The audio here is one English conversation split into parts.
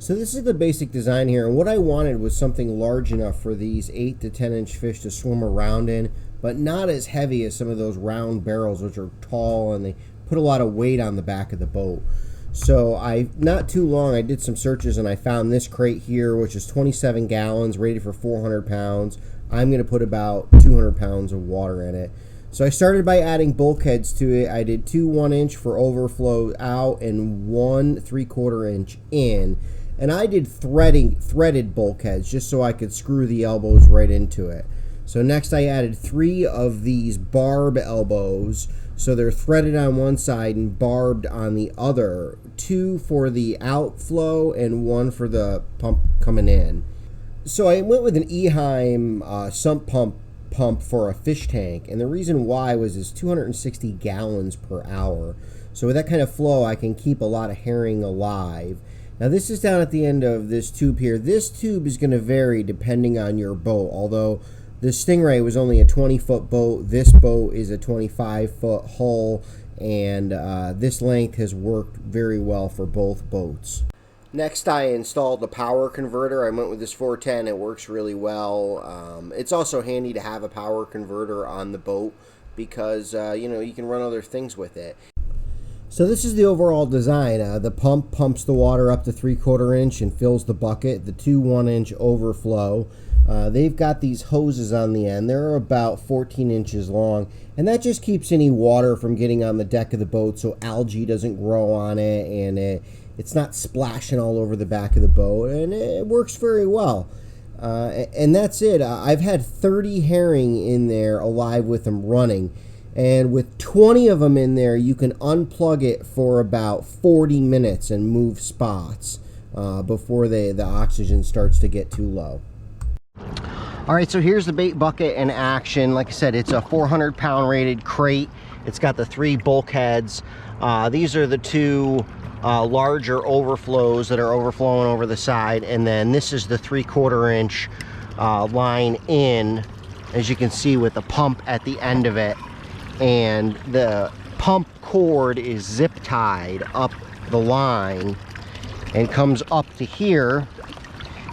So this is the basic design here, and what I wanted was something large enough for these 8 to 10 inch fish to swim around in, but not as heavy as some of those round barrels, which are tall and they put a lot of weight on the back of the boat. So not too long, I did some searches and I found this crate here, which is 27 gallons, rated for 400 pounds. I'm going to put about 200 pounds of water in it. So I started by adding bulkheads to it. I did 2 1-inch for overflow out and 1 3/4 inch in. And I did threaded bulkheads just so I could screw the elbows right into it. So next I added 3 of these barb elbows. So they're threaded on one side and barbed on the other. 2 for the outflow and 1 for the pump coming in. So I went with an Eheim sump pump for a fish tank. And the reason why was it's 260 gallons per hour. So with that kind of flow, I can keep a lot of herring alive. Now this is down at the end of this tube here. This tube is going to vary depending on your boat. Although the Stingray was only a 20-foot boat, this boat is a 25-foot hull, and this length has worked very well for both boats. Next, I installed the power converter. I went with this 410. It works really well. It's also handy to have a power converter on the boat because you can run other things with it. So this is the overall design. The pump pumps the water up to 3/4 inch and fills the bucket. The 2 1-inch overflow. They've got these hoses on the end. They're about 14 inches long, and that just keeps any water from getting on the deck of the boat so algae doesn't grow on it, and it's not splashing all over the back of the boat, and it works very well. And that's it. I've had 30 herring in there alive with them running. And with 20 of them in there, you can unplug it for about 40 minutes and move spots before the oxygen starts to get too low. All right, so here's the bait bucket in action. Like I said, it's a 400-pound rated crate. It's got the 3 bulkheads. These are the 2 larger overflows that are overflowing over the side. And then this is the 3/4 inch line in, as you can see, with the pump at the end of it. And the pump cord is zip tied up the line and comes up to here,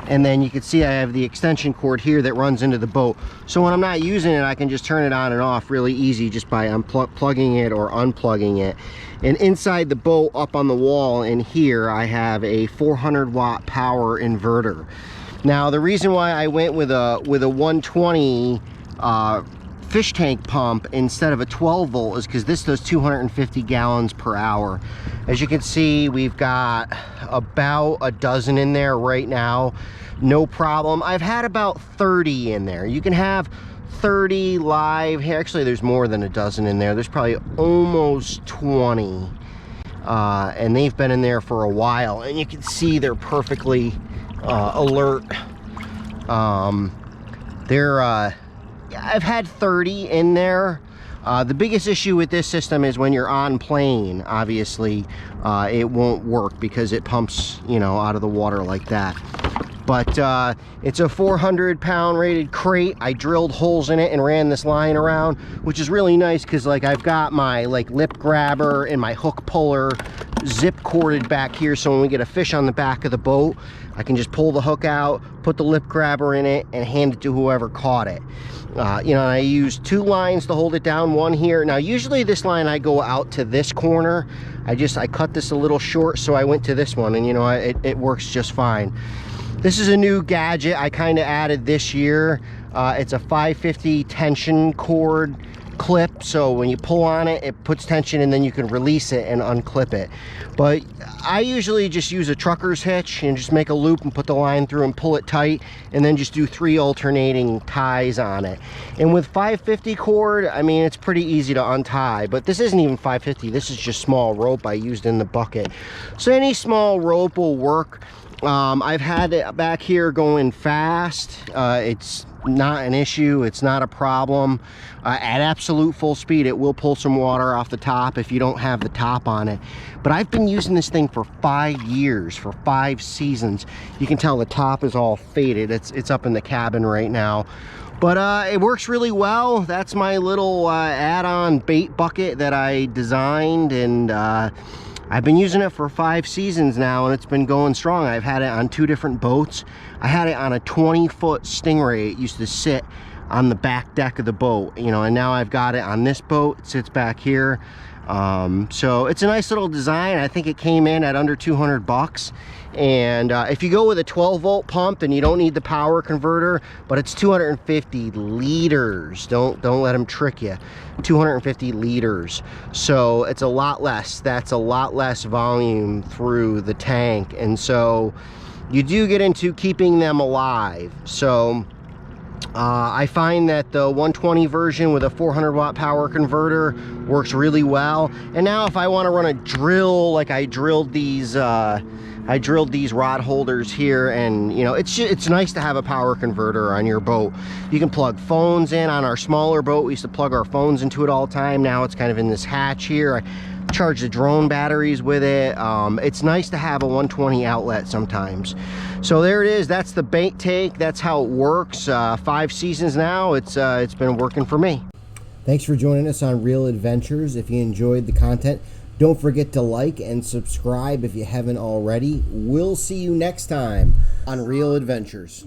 and then you can see I have the extension cord here that runs into the boat. So when I'm not using it, I can just turn it on and off really easy just by plugging it or unplugging it. And inside the boat, up on the wall in here, I have a 400-watt power inverter. Now the reason why I went with a 120 fish tank pump instead of a 12 volt is because this does 250 gallons per hour. As you can see, we've got about a dozen in there right now, no problem. I've had about 30 in there. You can have 30 live. Actually, there's more than a dozen in there. There's probably almost 20, and they've been in there for a while, and you can see they're perfectly alert. I've had 30 in there. The biggest issue with this system is when you're on plane, obviously, it won't work because it pumps, out of the water like that. But it's a 400-pound rated crate. I drilled holes in it and ran this line around, which is really nice because I've got my lip grabber and my hook puller zip corded back here, so when we get a fish on the back of the boat, I can just pull the hook out, put the lip grabber in it, and hand it to whoever caught it. I use 2 lines to hold it down, one here. Now usually this line I go out to this corner. I cut this a little short, so I went to this one, and it works just fine. This is a new gadget I kind of added this year. It's a 550 tension cord clip, so when you pull on it, it puts tension, and then you can release it and unclip it. But I usually just use a trucker's hitch and just make a loop and put the line through and pull it tight, and then just do 3 alternating ties on it. And with 550 cord, I mean, it's pretty easy to untie, but this isn't even 550. This is just small rope I used in the bucket. So any small rope will work. I've had it back here going fast. It's not an issue. It's not a problem. At absolute full speed, it will pull some water off the top if you don't have the top on it. But I've been using this thing for 5 years, for 5 seasons. You can tell the top is all faded. It's up in the cabin right now. But it works really well. That's my little add-on bait bucket that I designed, and I've been using it for 5 seasons now, and it's been going strong. I've had it on 2 different boats. I had it on a 20-foot Stingray. It used to sit on the back deck of the boat, you know, and now I've got it on this boat. It sits back here. So it's a nice little design. I think it came in at under 200 bucks. And if you go with a 12-volt pump, then you don't need the power converter, but it's 250 liters. Don't let them trick you. 250 liters. So it's a lot less. That's a lot less volume through the tank. And so you do get into keeping them alive. So I find that the 120 version with a 400 watt power converter works really well. And now if I want to run a drill, like I drilled these rod holders here, and you know, it's nice to have a power converter on your boat. You can plug phones in. On our smaller boat, we used to plug our phones into it all the time. Now it's kind of in this hatch here. I charge the drone batteries with it. It's nice to have a 120 outlet sometimes. So there it is. That's the bait take. That's how it works. 5 seasons now. It's been working for me. Thanks for joining us on Reel Adventures. If you enjoyed the content, don't forget to like and subscribe if you haven't already. We'll see you next time on Reel Adventures.